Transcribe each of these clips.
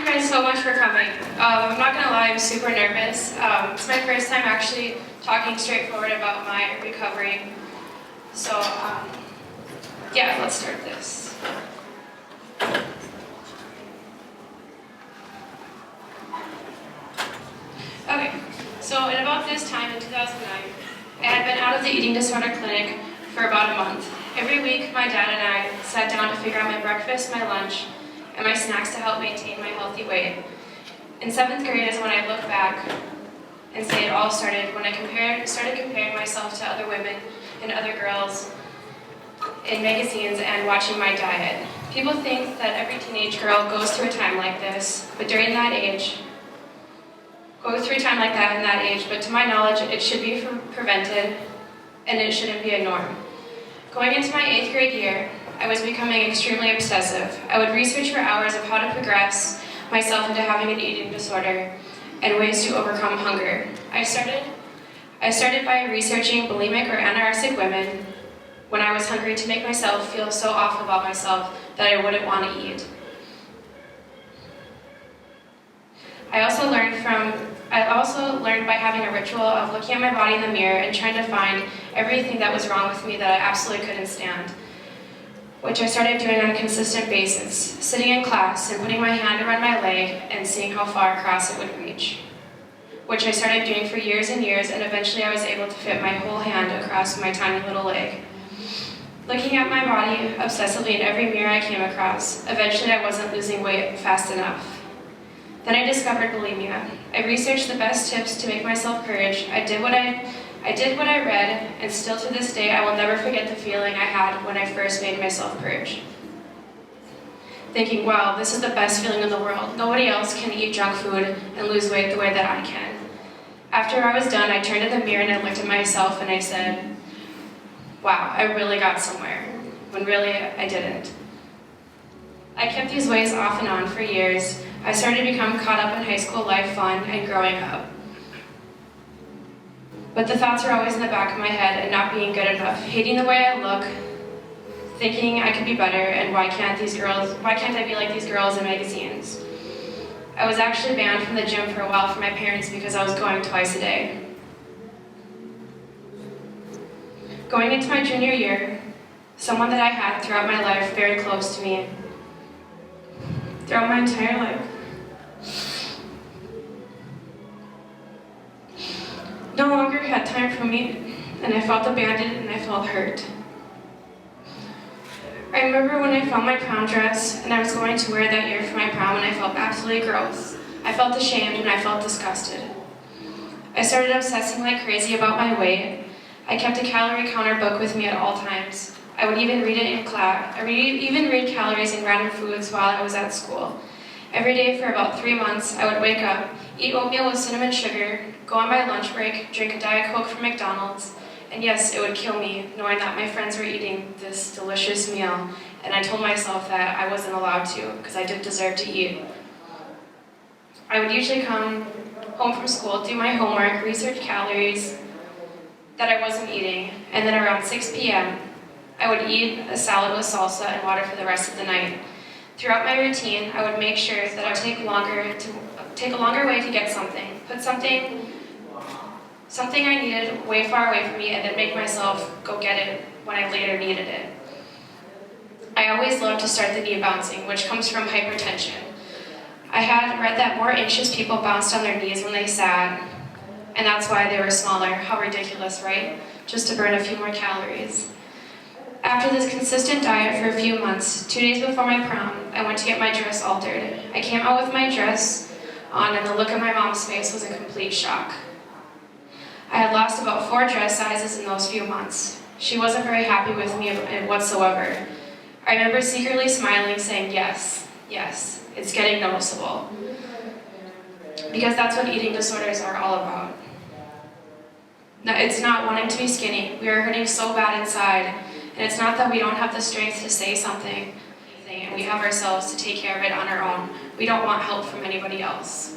guys so much for coming. I'm not gonna lie, I'm super nervous. It's my first time actually talking straightforward about my recovery. So, yeah, let's start this. Okay, so at about this time in 2009, I had been out of the eating disorder clinic for about a month. Every week, my dad and I sat down to figure out my breakfast, my lunch, and my snacks to help maintain my healthy weight. In 7th grade is when I look back and say it all started when I started comparing myself to other women and other girls in magazines and watching my diet. People think that every teenage girl goes through a time like this, but during that age, goes through a time like that in that age, but to my knowledge, it should be prevented and it shouldn't be a norm. Going into my 8th grade year, I was becoming extremely obsessive. I would research for hours of how to progress myself into having an eating disorder and ways to overcome hunger. I started by researching bulimic or anorexic women when I was hungry to make myself feel so awful about myself that I wouldn't want to eat. I also learned by having a ritual of looking at my body in the mirror and trying to find everything that was wrong with me that I absolutely couldn't stand, which I started doing on a consistent basis, sitting in class and putting my hand around my leg and seeing how far across it would reach, which I started doing for years and years, and eventually I was able to fit my whole hand across my tiny little leg. Looking at my body obsessively in every mirror I came across, eventually I wasn't losing weight fast enough. Then I discovered bulimia. I researched the best tips to make myself purge. I did what I read, and still to this day, I will never forget the feeling I had when I first made myself purge. Thinking, wow, this is the best feeling in the world. Nobody else can eat junk food and lose weight the way that I can. After I was done, I turned in the mirror and I looked at myself and I said, wow, I really got somewhere, when really I didn't. I kept these ways off and on for years. I started to become caught up in high school life fun and growing up. But the thoughts were always in the back of my head and not being good enough, hating the way I look, thinking I could be better, and why can't I be like these girls in magazines? I was actually banned from the gym for a while from my parents because I was going twice a day. Going into my junior year, someone that I had throughout my life very close to me, throughout my entire life, no longer had time for me, and I felt abandoned and I felt hurt. I remember when I found my prom dress and I was going to wear that year for my prom and I felt absolutely gross. I felt ashamed and I felt disgusted. I started obsessing like crazy about my weight. I kept a calorie counter book with me at all times. I would even read it in class. I would even read calories in random foods while I was at school. Every day for about 3 months, I would wake up, eat oatmeal with cinnamon sugar, go on my lunch break, drink a Diet Coke from McDonald's, and yes, it would kill me knowing that my friends were eating this delicious meal, and I told myself that I wasn't allowed to because I didn't deserve to eat. I would usually come home from school, do my homework, research calories that I wasn't eating, and then around 6 p.m., I would eat a salad with salsa and water for the rest of the night. Throughout my routine, I would make sure that I would take a longer way to get something, put something I needed way far away from me, and then make myself go get it when I later needed it. I always loved to start the knee bouncing, which comes from hypertension. I had read that more anxious people bounced on their knees when they sat, and that's why they were smaller. How ridiculous, right? Just to burn a few more calories. After this consistent diet for a few months, 2 days before my prom, I went to get my dress altered. I came out with my dress on and the look on my mom's face was a complete shock. I had lost about 4 dress sizes in those few months. She wasn't very happy with me whatsoever. I remember secretly smiling, saying, yes, it's getting noticeable. Because that's what eating disorders are all about. No, it's not wanting to be skinny. We are hurting so bad inside. And it's not that we don't have the strength to say something, and we have ourselves to take care of it on our own. We don't want help from anybody else.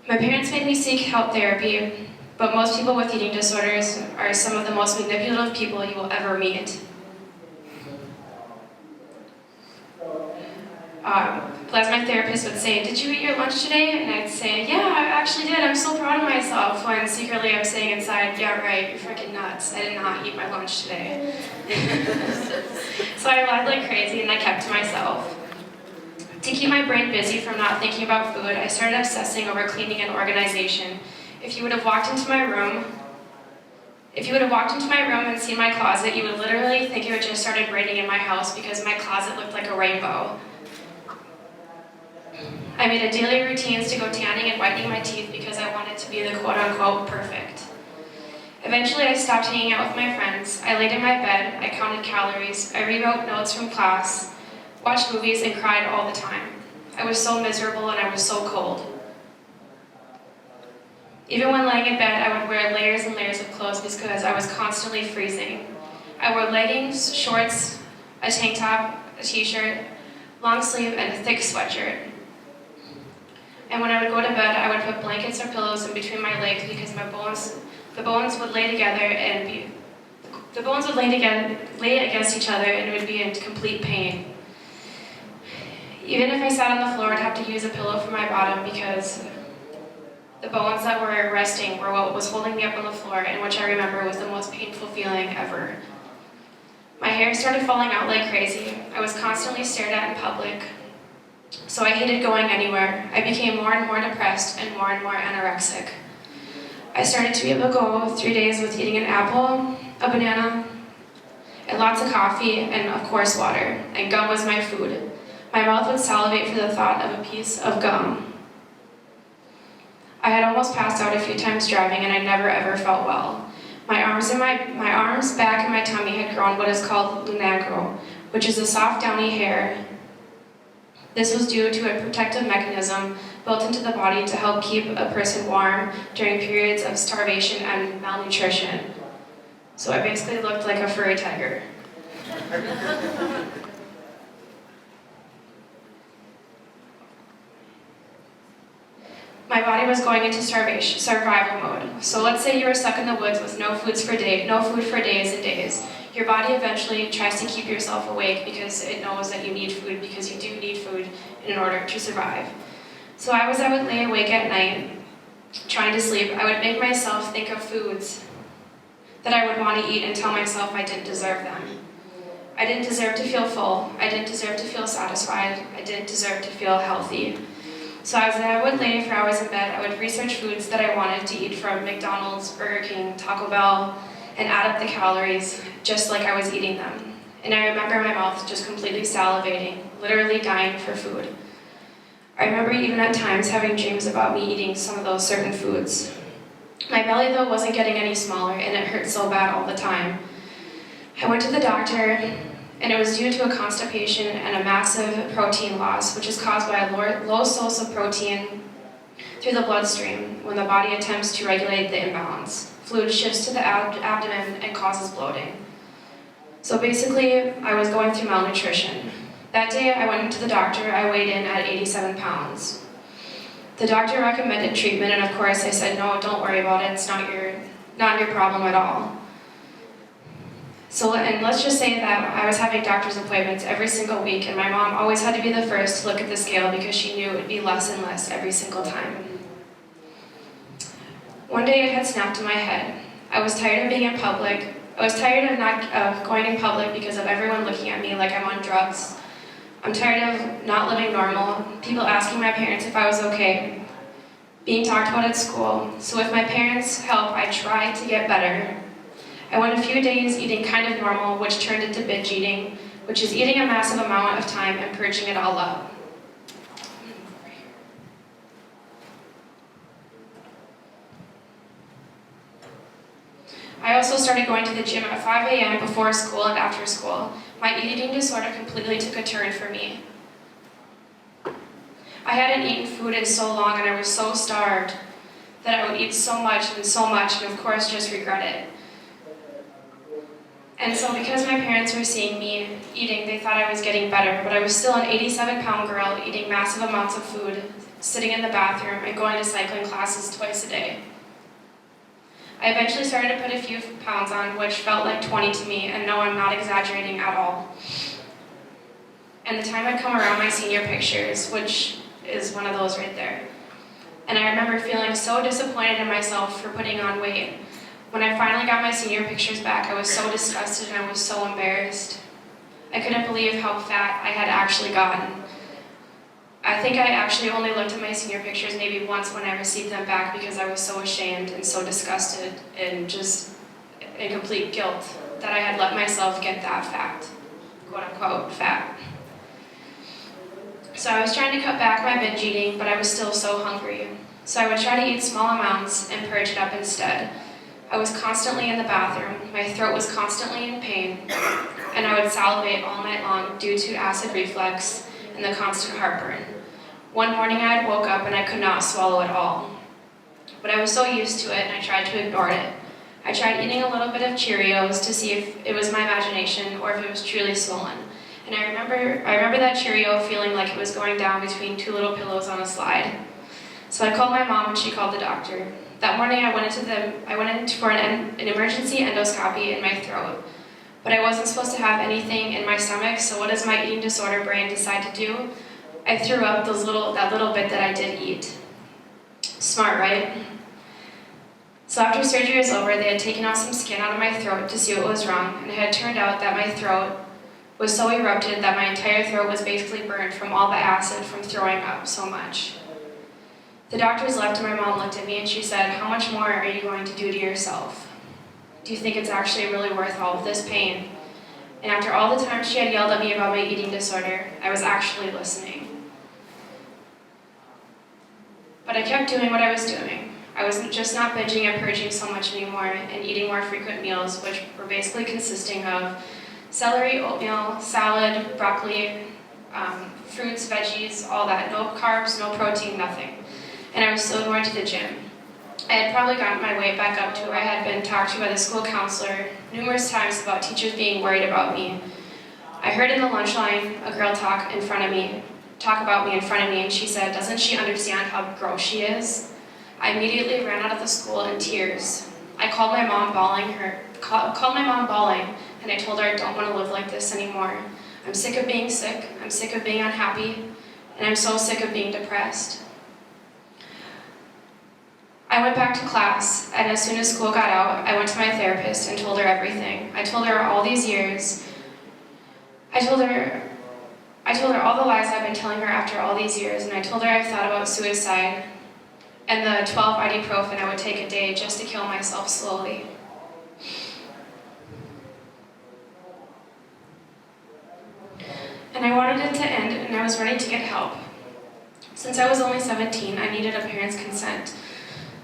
My parents made me seek help therapy, but most people with eating disorders are some of the most manipulative people you will ever meet. As my therapist would say, "Did you eat your lunch today?" And I'd say, "Yeah, I actually did. I'm so proud of myself." When secretly I'm saying inside, "Yeah, right, you're freaking nuts. I did not eat my lunch today." So I lied like crazy and I kept to myself. To keep my brain busy from not thinking about food, I started obsessing over cleaning and organization. If you would have walked into my room and seen my closet, you would literally think it had just started raining in my house because my closet looked like a rainbow. I made a daily routines to go tanning and whitening my teeth because I wanted to be the quote-unquote perfect. Eventually, I stopped hanging out with my friends. I laid in my bed, I counted calories, I rewrote notes from class, watched movies, and cried all the time. I was so miserable and I was so cold. Even when laying in bed, I would wear layers and layers of clothes because I was constantly freezing. I wore leggings, shorts, a tank top, a t-shirt, long sleeve, and a thick sweatshirt. And when I would go to bed, I would put blankets or pillows in between my legs because the bones would lay against each other and it would be in complete pain. Even if I sat on the floor, I'd have to use a pillow for my bottom because the bones that were resting were what was holding me up on the floor, and which I remember was the most painful feeling ever. My hair started falling out like crazy. I was constantly stared at in public, so I hated going anywhere. I became more and more depressed and more anorexic. I started to be able to go 3 days with eating an apple, a banana, and lots of coffee, and of course water, and gum was my food. My mouth would salivate for the thought of a piece of gum. I had almost passed out a few times driving, and I never ever felt well. My arms, back, and my tummy had grown what is called lunagro, which is a soft, downy hair. This was due to a protective mechanism built into the body to help keep a person warm during periods of starvation and malnutrition. So I basically looked like a furry tiger. My body was going into survival mode. So let's say you were stuck in the woods with no food for days and days. Your body eventually tries to keep yourself awake because it knows that you need food, because you do need food in order to survive. So I would lay awake at night, trying to sleep. I would make myself think of foods that I would want to eat and tell myself I didn't deserve them. I didn't deserve to feel full. I didn't deserve to feel satisfied. I didn't deserve to feel healthy. So as I would lay for hours in bed, I would research foods that I wanted to eat from McDonald's, Burger King, Taco Bell, and add up the calories just like I was eating them. And I remember my mouth just completely salivating, literally dying for food. I remember even at times having dreams about me eating some of those certain foods. My belly, though, wasn't getting any smaller, and it hurt so bad all the time. I went to the doctor, and it was due to a constipation and a massive protein loss, which is caused by a low source of protein through the bloodstream when the body attempts to regulate the imbalance. Fluid shifts to the abdomen and causes bloating. So basically, I was going through malnutrition. That day, I went into the doctor. I weighed in at 87 pounds. The doctor recommended treatment, and of course, I said, "No, don't worry about it. It's not your problem at all." So, and let's just say that I was having doctor's appointments every single week, and my mom always had to be the first to look at the scale because she knew it would be less and less every single time. One day it had snapped in my head. I was tired of being in public. I was tired of not going in public because of everyone looking at me like I'm on drugs. I'm tired of not living normal, people asking my parents if I was okay, being talked about at school. So with my parents' help, I tried to get better. I went a few days eating kind of normal, which turned into binge eating, which is eating a massive amount of time and purging it all up. I also started going to the gym at 5 a.m. before school and after school. My eating disorder completely took a turn for me. I hadn't eaten food in so long, and I was so starved that I would eat so much, and of course just regret it. And so because my parents were seeing me eating, they thought I was getting better, but I was still an 87-pound girl eating massive amounts of food, sitting in the bathroom, and going to cycling classes twice a day. I eventually started to put a few pounds on, which felt like 20 to me, and no, I'm not exaggerating at all. and the time had come around my senior pictures, which is one of those right there. And I remember feeling so disappointed in myself for putting on weight. When I finally got my senior pictures back, I was so disgusted and I was so embarrassed. I couldn't believe how fat I had actually gotten. I think I actually only looked at my senior pictures maybe once when I received them back because I was so ashamed and so disgusted and just in complete guilt that I had let myself get that fat, quote unquote fat. So I was trying to cut back my binge eating, but I was still so hungry. So I would try to eat small amounts and purge it up instead. I was constantly in the bathroom, my throat was constantly in pain, and I would salivate all night long due to acid reflux and the constant heartburn. One morning I had woke up and I could not swallow at all. But I was so used to it and I tried to ignore it. I tried eating a little bit of Cheerios to see if it was my imagination or if it was truly swollen. And I remember that Cheerio feeling like it was going down between two little pillows on a slide. So I called my mom and she called the doctor. That morning I went in for an emergency endoscopy in my throat. But I wasn't supposed to have anything in my stomach, so what does my eating disorder brain decide to do? I threw up that little bit that I did eat. Smart, right? So after surgery was over, they had taken out some skin out of my throat to see what was wrong, and it had turned out that my throat was so erupted that my entire throat was basically burned from all the acid from throwing up so much. The doctors left and my mom looked at me and she said, "How much more are you going to do to yourself? Do you think it's actually really worth all of this pain?" And after all the time she had yelled at me about my eating disorder, I was actually listening. But I kept doing what I was doing. I was just not binging and purging so much anymore and eating more frequent meals, which were basically consisting of celery, oatmeal, salad, broccoli, fruits, veggies, all that. No carbs, no protein, nothing. And I was still going to the gym. I had probably gotten my weight back up to where I had been talked to by the school counselor numerous times about teachers being worried about me. I heard in the lunch line a girl talk about me in front of me, and she said, "Doesn't she understand how gross she is?" I immediately ran out of the school in tears. I called my mom bawling, and I told her I don't want to live like this anymore. I'm sick of being sick, I'm sick of being unhappy, and I'm so sick of being depressed. I went back to class, and as soon as school got out, I went to my therapist and told her everything. I told her all these years. I told her all the lies I've been telling her after all these years, and I told her I thought about suicide and the 12 ibuprofen I would take a day just to kill myself slowly. And I wanted it to end, and I was ready to get help. Since I was only 17, I needed a parent's consent.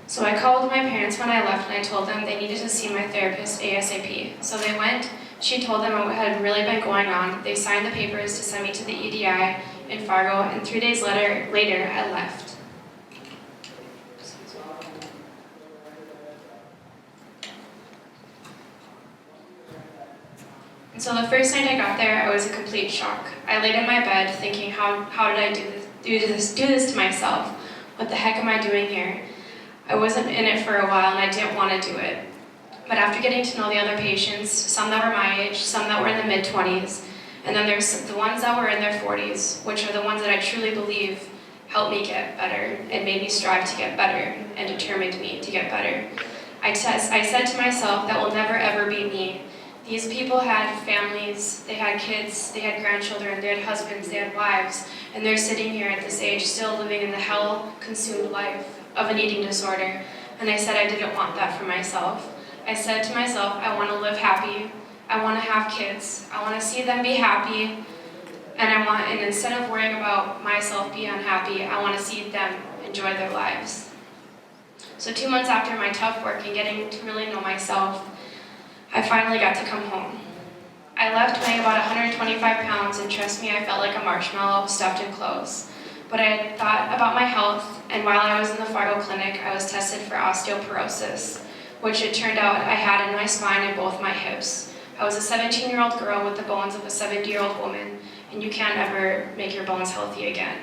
So I called my parents when I left and I told them they needed to see my therapist ASAP. So they went, she told them what had really been going on. They signed the papers to send me to the EDI in Fargo, and 3 days later I left. And so the first night I got there, I was in complete shock. I laid in my bed thinking, how did I do this to myself? What the heck am I doing here? I wasn't in it for a while and I didn't want to do it. But after getting to know the other patients, some that were my age, some that were in the mid-20s, and then there's the ones that were in their 40s, which are the ones that I truly believe helped me get better and made me strive to get better and determined me to get better. I said to myself, that will never ever be me. These people had families, they had kids, they had grandchildren, they had husbands, they had wives, and they're sitting here at this age still living in the hell-consumed life of an eating disorder. And I said I didn't want that for myself. I said to myself, I want to live happy, I want to have kids, I want to see them be happy, and instead of worrying about myself being unhappy, I want to see them enjoy their lives. So 2 months after my tough work and getting to really know myself, I finally got to come home. I left weighing about 125 pounds, and trust me, I felt like a marshmallow stuffed in clothes. But I had thought about my health, and while I was in the Fargo clinic, I was tested for osteoporosis, which it turned out I had in my spine and both my hips. I was a 17-year-old girl with the bones of a 70-year-old woman, and you can't ever make your bones healthy again.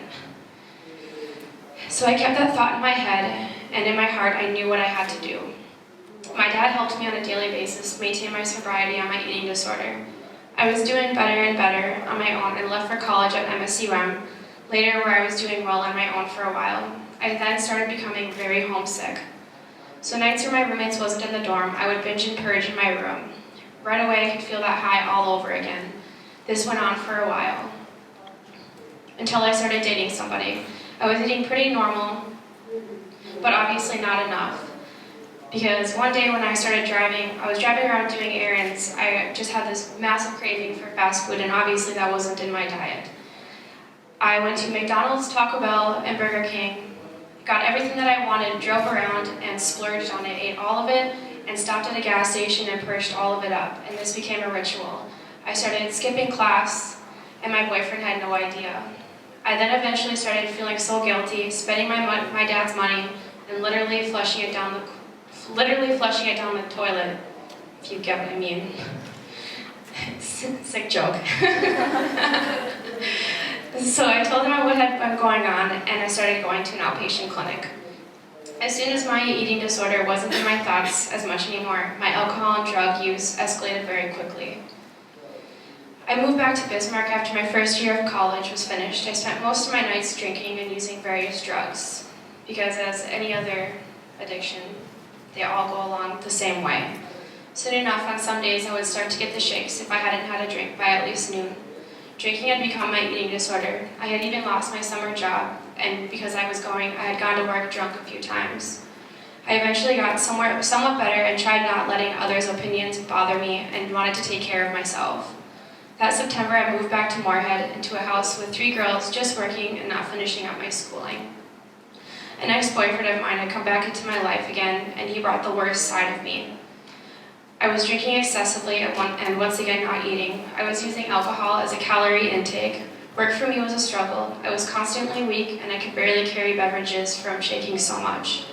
So I kept that thought in my head, and in my heart, I knew what I had to do. My dad helped me on a daily basis maintain my sobriety on my eating disorder. I was doing better and better on my own and left for college at MSUM, later where I was doing well on my own for a while. I then started becoming very homesick. So nights where my roommates wasn't in the dorm, I would binge and purge in my room. Right away, I could feel that high all over again. This went on for a while, until I started dating somebody. I was eating pretty normal, but obviously not enough. Because one day when I started driving, I was driving around doing errands, I just had this massive craving for fast food, and obviously that wasn't in my diet. I went to McDonald's, Taco Bell, and Burger King, got everything that I wanted, drove around, and splurged on it, ate all of it, and stopped at a gas station and purged all of it up, and this became a ritual. I started skipping class, and my boyfriend had no idea. I then eventually started feeling so guilty, spending my dad's money, and literally flushing it down the toilet, if you get what I mean. Sick joke. So I told him what had been going on, and I started going to an outpatient clinic. As soon as my eating disorder wasn't in my thoughts as much anymore, my alcohol and drug use escalated very quickly. I moved back to Bismarck after my first year of college was finished. I spent most of my nights drinking and using various drugs, because as any other addiction, they all go along the same way. Soon enough, on some days I would start to get the shakes if I hadn't had a drink by at least noon. Drinking had become my eating disorder. I had even lost my summer job, and because I had gone to work drunk a few times. I eventually got somewhat better and tried not letting others' opinions bother me and wanted to take care of myself. That September, I moved back to Moorhead into a house with 3 girls just working and not finishing up my schooling. An ex-boyfriend of mine had come back into my life again, and he brought the worst side of me. I was drinking excessively and once again not eating. I was using alcohol as a calorie intake. Work for me was a struggle. I was constantly weak, and I could barely carry beverages from shaking so much.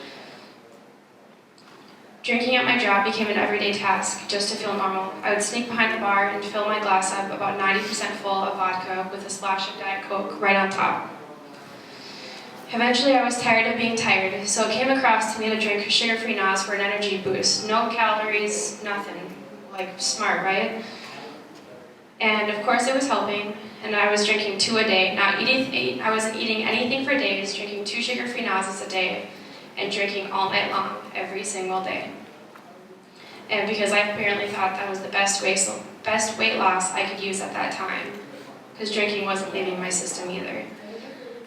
Drinking at my job became an everyday task, just to feel normal. I would sneak behind the bar and fill my glass up about 90% full of vodka with a splash of Diet Coke right on top. Eventually, I was tired of being tired, so it came across to me to drink sugar-free NOS for an energy boost. No calories, nothing. Like, smart, right? And of course it was helping, and I was drinking 2 a day. I wasn't eating anything for days, drinking 2 sugar-free NOSes a day, and drinking all night long, every single day. And because I apparently thought that was the best weight loss I could use at that time, because drinking wasn't leaving my system either.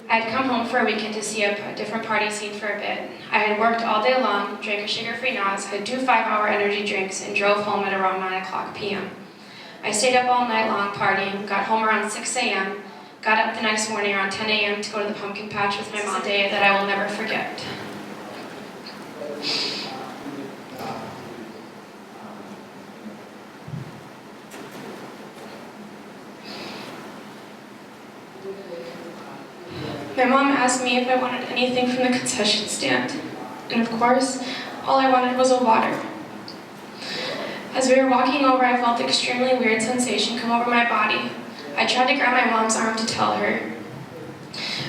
I had come home for a weekend to see a different party scene for a bit. I had worked all day long, drank a sugar-free NOS, had 2 5-hour energy drinks, and drove home at around 9 p.m. I stayed up all night long partying, got home around 6 a.m., got up the next morning around 10 a.m. to go to the pumpkin patch with my mom, a day that I will never forget. My mom asked me if I wanted anything from the concession stand, and of course, all I wanted was a water. As we were walking over, I felt an extremely weird sensation come over my body. I tried to grab my mom's arm to tell her,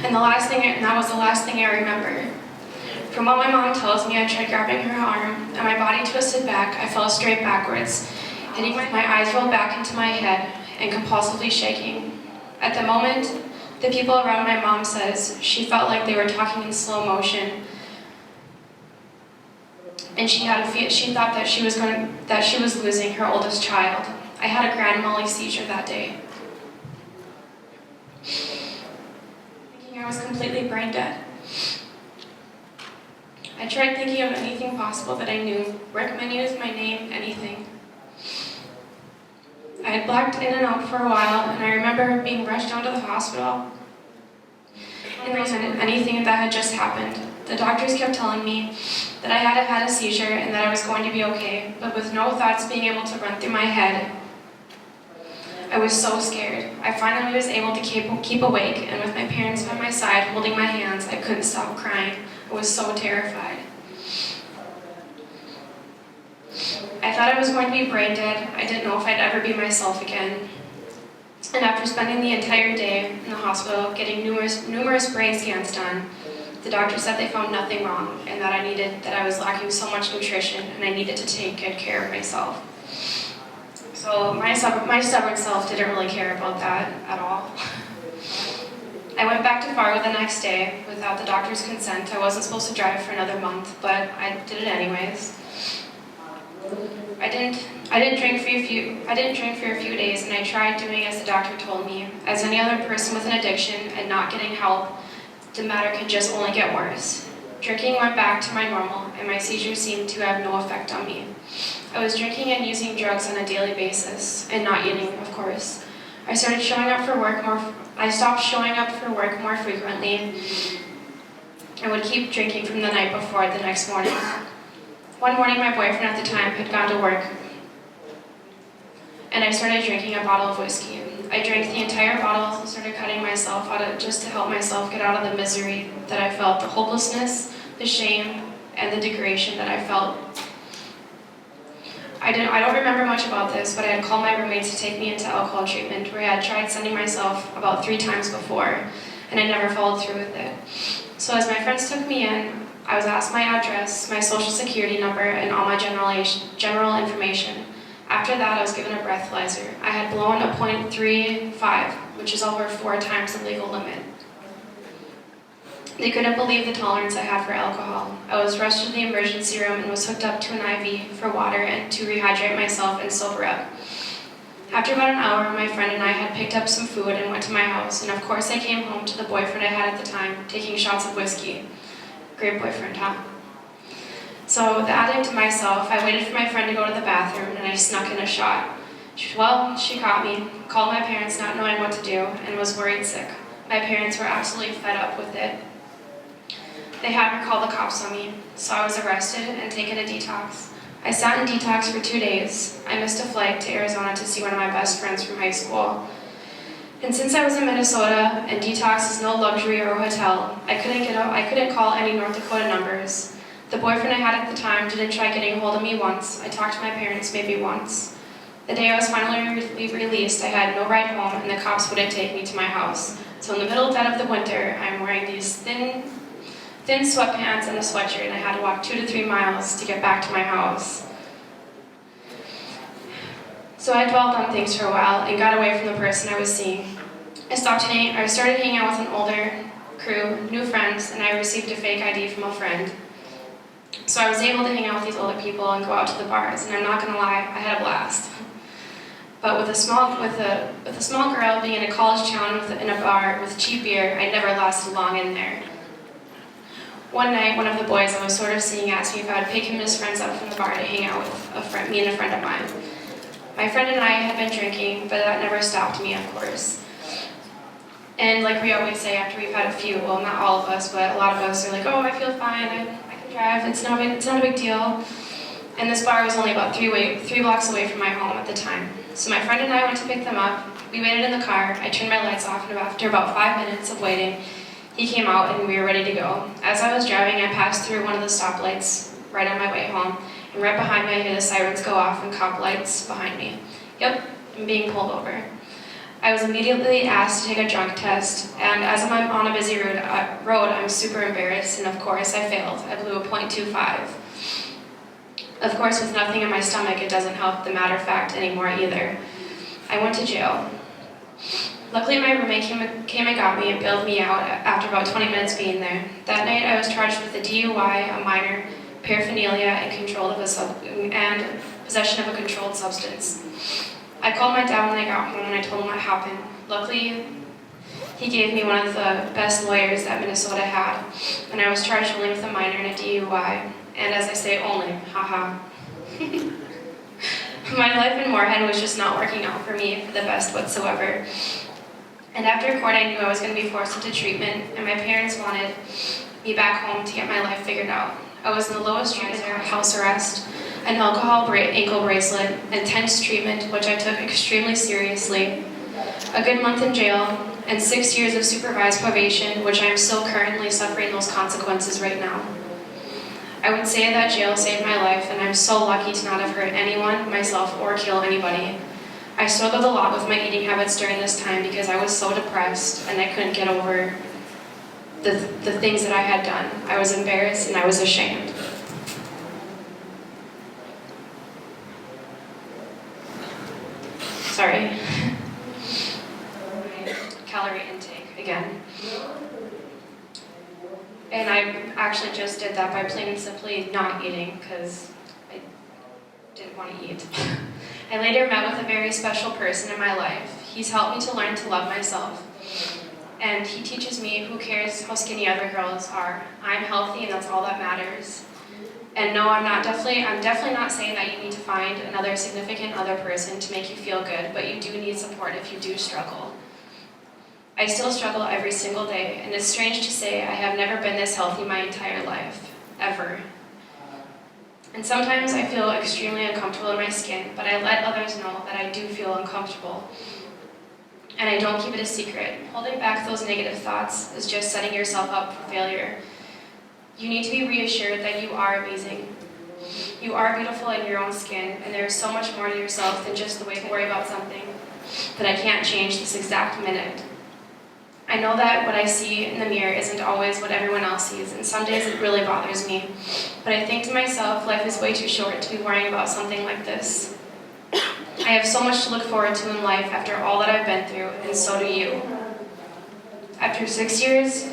and that was the last thing I remember. From what my mom tells me, I tried grabbing her arm, and my body twisted back. I fell straight backwards, hitting my eyes rolled back into my head and compulsively shaking. At the moment, the people around my mom says she felt like they were talking in slow motion, and she thought that she was losing her oldest child. I had a grand mal seizure that day, thinking I was completely brain dead. I tried thinking of anything possible that I knew, work menus, my name, anything. I had blacked in and out for a while, and I remember being rushed down to the hospital and anything that had just happened. The doctors kept telling me that I had had a seizure and that I was going to be okay, but with no thoughts being able to run through my head, I was so scared. I finally was able to keep awake, and with my parents by my side holding my hands, I couldn't stop crying. I was so terrified. I thought I was going to be brain dead. I didn't know if I'd ever be myself again. And after spending the entire day in the hospital getting numerous brain scans done, the doctor said they found nothing wrong and that I was lacking so much nutrition and I needed to take good care of myself. So my stubborn self didn't really care about that at all. I went back to Fargo the next day without the doctor's consent. I wasn't supposed to drive for another month, but I did it anyways. I didn't drink for a few days, and I tried doing as the doctor told me. As any other person with an addiction and not getting help, the matter could just only get worse. Drinking went back to my normal, and my seizures seemed to have no effect on me. I was drinking and using drugs on a daily basis, and not eating, of course. I stopped showing up for work more frequently, and would keep drinking from the night before the next morning. One morning, my boyfriend at the time had gone to work, and I started drinking a bottle of whiskey. I drank the entire bottle, started cutting myself out of just to help myself get out of the misery that I felt, the hopelessness, the shame, and the degradation that I felt. I don't remember much about this, but I had called my roommates to take me into alcohol treatment, where I had tried sending myself about 3 times before, and I never followed through with it. So as my friends took me in, I was asked my address, my social security number, and all my general information. After that, I was given a breathalyzer. I had blown a .35, which is over 4 times the legal limit. They couldn't believe the tolerance I had for alcohol. I was rushed to the emergency room and was hooked up to an IV for water and to rehydrate myself and sober up. After about an hour, my friend and I had picked up some food and went to my house, and of course I came home to the boyfriend I had at the time, taking shots of whiskey. Great boyfriend, huh? So, adding to myself, I waited for my friend to go to the bathroom, and I snuck in a shot. She caught me, called my parents not knowing what to do, and was worried sick. My parents were absolutely fed up with it. They had her call the cops on me, so I was arrested and taken to detox. I sat in detox for 2 days. I missed a flight to Arizona to see one of my best friends from high school. And since I was in Minnesota, and detox is no luxury or a hotel, I couldn't call any North Dakota numbers. The boyfriend I had at the time didn't try getting a hold of me once. I talked to my parents maybe once. The day I was finally released, I had no ride home, and the cops wouldn't take me to my house. So in the middle dead of the winter, I'm wearing these thin sweatpants and a sweatshirt, and I had to walk 2 to 3 miles to get back to my house. So I dwelled on things for a while and got away from the person I was seeing. I started hanging out with an older crew, new friends, and I received a fake ID from a friend. So I was able to hang out with these older people and go out to the bars, and I'm not gonna lie, I had a blast. But with a small girl being in a college town in a bar with cheap beer, I never lasted long in there. One night, one of the boys I was sort of seeing asked me if I would pick him and his friends up from the bar to hang out with me and a friend of mine. My friend and I had been drinking, but that never stopped me, of course. And like we always say after we've had a few, well, not all of us, but a lot of us are like, oh, I feel fine, I can drive, it's not a big deal. And this bar was only about 3 blocks away from my home at the time. So my friend and I went to pick them up. We waited in the car. I turned my lights off, and after about 5 minutes of waiting, he came out and we were ready to go. As I was driving, I passed through one of the stoplights right on my way home, and right behind me I hear the sirens go off and cop lights behind me. Yep, I'm being pulled over. I was immediately asked to take a drunk test, and as I'm on a busy road, I'm super embarrassed, and of course I failed. I blew a .25. Of course, with nothing in my stomach, it doesn't help the matter of fact anymore either. I went to jail. Luckily, my roommate came and got me and bailed me out after about 20 minutes being there. That night, I was charged with a DUI, a minor, paraphernalia, and possession of a controlled substance. I called my dad when I got home and I told him what happened. Luckily, he gave me one of the best lawyers that Minnesota had, and I was charged only with a minor and a DUI. And as I say, only, haha. My life in Moorhead was just not working out for me for the best whatsoever. And after court, I knew I was going to be forced into treatment, and my parents wanted me back home to get my life figured out. I was in the lowest treatment, house arrest, an alcohol ankle bracelet, intense treatment, which I took extremely seriously, a good month in jail, and 6 years of supervised probation, which I am still currently suffering those consequences right now. I would say that jail saved my life, and I'm so lucky to not have hurt anyone, myself, or kill anybody. I struggled a lot with my eating habits during this time because I was so depressed and I couldn't get over the things that I had done. I was embarrassed and I was ashamed. sorry, calorie intake again. And I actually just did that by plain and simply not eating because I didn't want to eat. I later met with a very special person in my life. He's helped me to learn to love myself. And he teaches me who cares how skinny other girls are. I'm healthy and that's all that matters. And no, I'm definitely not saying that you need to find another significant other person to make you feel good, but you do need support if you do struggle. I still struggle every single day, and it's strange to say I have never been this healthy my entire life, ever. And sometimes I feel extremely uncomfortable in my skin, but I let others know that I do feel uncomfortable. And I don't keep it a secret. Holding back those negative thoughts is just setting yourself up for failure. You need to be reassured that you are amazing. You are beautiful in your own skin, and there is so much more to yourself than just the way to worry about something that I can't change this exact minute. I know that what I see in the mirror isn't always what everyone else sees, and some days it really bothers me. But I think to myself, life is way too short to be worrying about something like this. I have so much to look forward to in life after all that I've been through, and so do you. After 6 years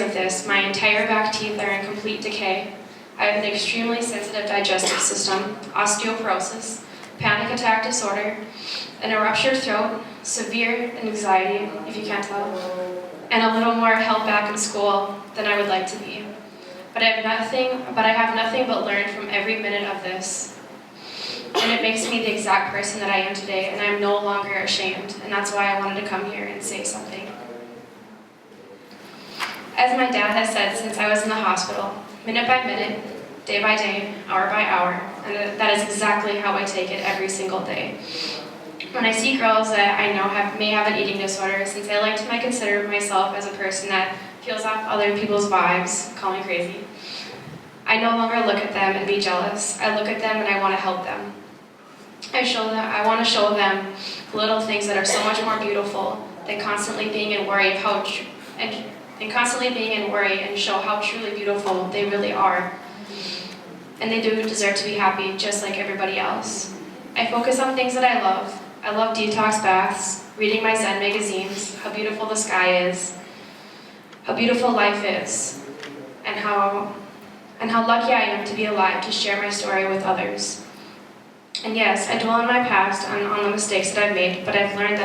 of this, my entire back teeth are in complete decay. I have an extremely sensitive digestive system, osteoporosis, panic attack disorder, and a ruptured throat, severe anxiety, if you can't tell, and a little more held back in school than I would like to be. But I have nothing but learned from every minute of this. And it makes me the exact person that I am today, and I'm no longer ashamed, and that's why I wanted to come here and say something. As my dad has said since I was in the hospital, minute by minute, day by day, hour by hour, and that is exactly how I take it every single day. When I see girls that I know may have an eating disorder, since I like to consider myself as a person that feels off other people's vibes, call me crazy, I no longer look at them and be jealous. I look at them and I want to help them. I want to show them little things that are so much more beautiful than constantly being in worry and show how truly beautiful they really are. And they do deserve to be happy just like everybody else. I focus on things that I love. I love detox baths, reading my Zen magazines, how beautiful the sky is, how beautiful life is, and how lucky I am to be alive to share my story with others. And yes, I dwell on my past, on the mistakes that I've made, but I've learned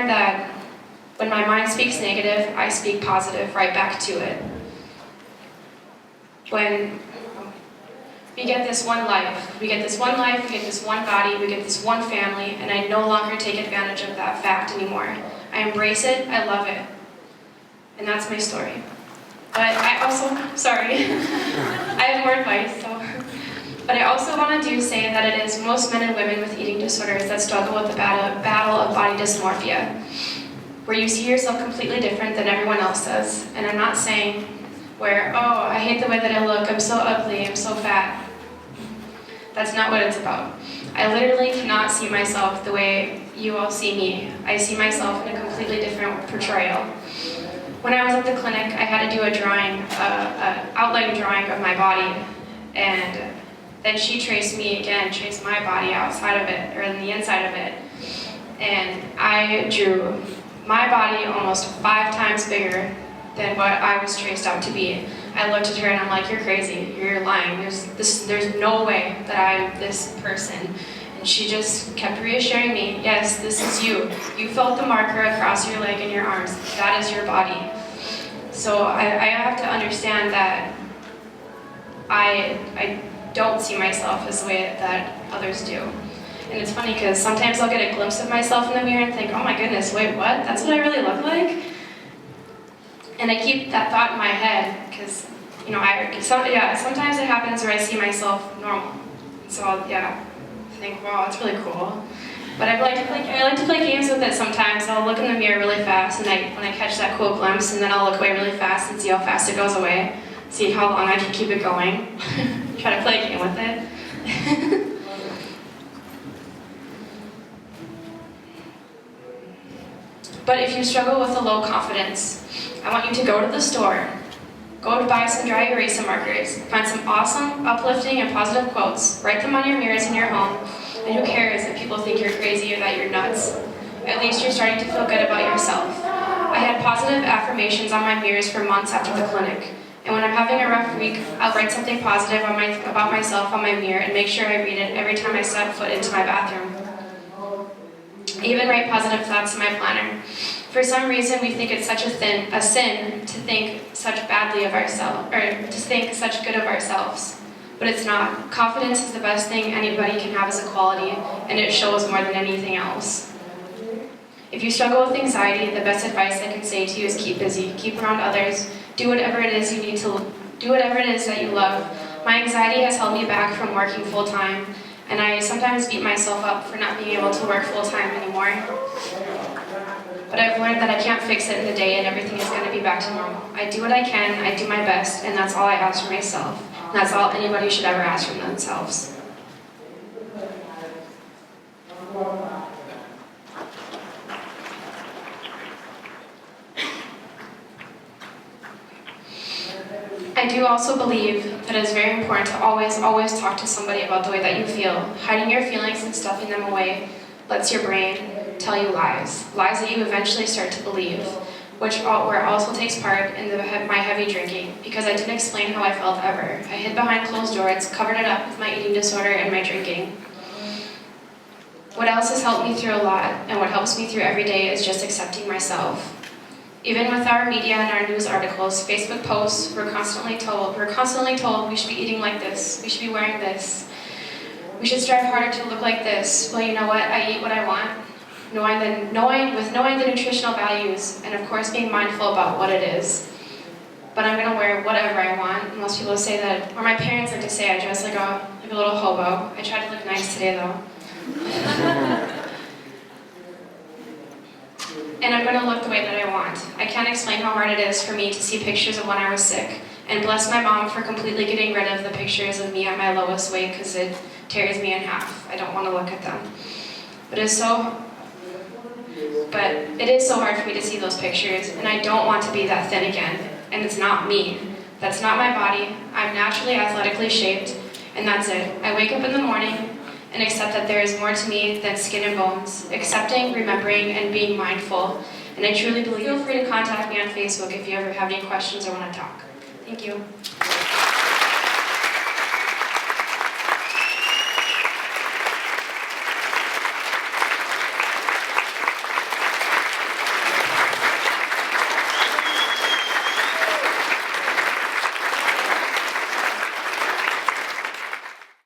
that when my mind speaks negative, I speak positive right back to it. When we get this one life, we get this one body, we get this one family, and I no longer take advantage of that fact anymore. I embrace it, I love it. And that's my story. But I also, I have more advice, But I also want to say that it is most men and women with eating disorders that struggle with the battle of body dysmorphia, where you see yourself completely different than everyone else does. And I'm not saying where, oh, I hate the way that I look, I'm so ugly, I'm so fat. That's not what it's about. I literally cannot see myself the way you all see me. I see myself in a completely different portrayal. When I was at the clinic, I had to do an outline drawing of my body, and then she traced my body outside of it, or in the inside of it, and I drew my body almost 5 times bigger than what I was traced out to be. I looked at her and I'm like, you're crazy, you're lying, there's no way that I'm this person. And she just kept reassuring me, yes, this is you. You felt the marker across your leg and your arms. That is your body. So I have to understand that I don't see myself as the way that others do. And it's funny because sometimes I'll get a glimpse of myself in the mirror and think, oh my goodness, wait, what? That's what I really look like? And I keep that thought in my head because, sometimes it happens where I see myself normal. So I think, wow, that's really cool. But I like to play games with it sometimes. I'll look in the mirror really fast, and when I catch that cool glimpse, and then I'll look away really fast and see how fast it goes away, see how long I can keep it going. Try to play a game with it. But if you struggle with a low confidence, I want you to go to the store, go to buy some dry erase markers, find some awesome, uplifting, and positive quotes, write them on your mirrors in your home, And who cares if people think you're crazy or that you're nuts? At least you're starting to feel good about yourself. I had positive affirmations on my mirrors for months after the clinic. And when I'm having a rough week, I'll write something positive about myself on my mirror and make sure I read it every time I step foot into my bathroom. I even write positive thoughts in my planner. For some reason, we think it's such a sin to think such badly of ourselves, or to think such good of ourselves. But it's not. Confidence is the best thing anybody can have as a quality, and it shows more than anything else. If you struggle with anxiety, the best advice I can say to you is keep busy, keep around others, do whatever it is you need to do, whatever it is that you love. My anxiety has held me back from working full-time, and I sometimes beat myself up for not being able to work full-time anymore. But I've learned that I can't fix it in a day and everything is going to be back to normal. I do what I can, I do my best, and that's all I ask for myself. And that's all anybody should ever ask from themselves. I do also believe that it is very important to always talk to somebody about the way that you feel. Hiding your feelings and stuffing them away lets your brain tell you lies that you eventually start to believe, where it also takes part in my heavy drinking, because I didn't explain how I felt ever. I hid behind closed doors, covered it up with my eating disorder and my drinking. What else has helped me through a lot, and what helps me through every day, is just accepting myself. Even with our media and our news articles, Facebook posts, we're constantly told we should be eating like this, we should be wearing this, we should strive harder to look like this. Well, you know what? I eat what I want, knowing the nutritional values, and of course being mindful about what it is. But I'm gonna wear whatever I want. Most people say that, or my parents like to say I dress like a little hobo. I tried to look nice today though. And I'm going to look the way that I want. I can't explain how hard it is for me to see pictures of when I was sick. And bless my mom for completely getting rid of the pictures of me at my lowest weight, because it tears me in half. I don't want to look at them. But it is so hard for me to see those pictures, and I don't want to be that thin again. And it's not me. That's not my body. I'm naturally athletically shaped, and that's it. I wake up in the morning and accept that there is more to me than skin and bones. Accepting, remembering, and being mindful. And I truly believe. Feel free to contact me on Facebook if you ever have any questions or want to talk. Thank you.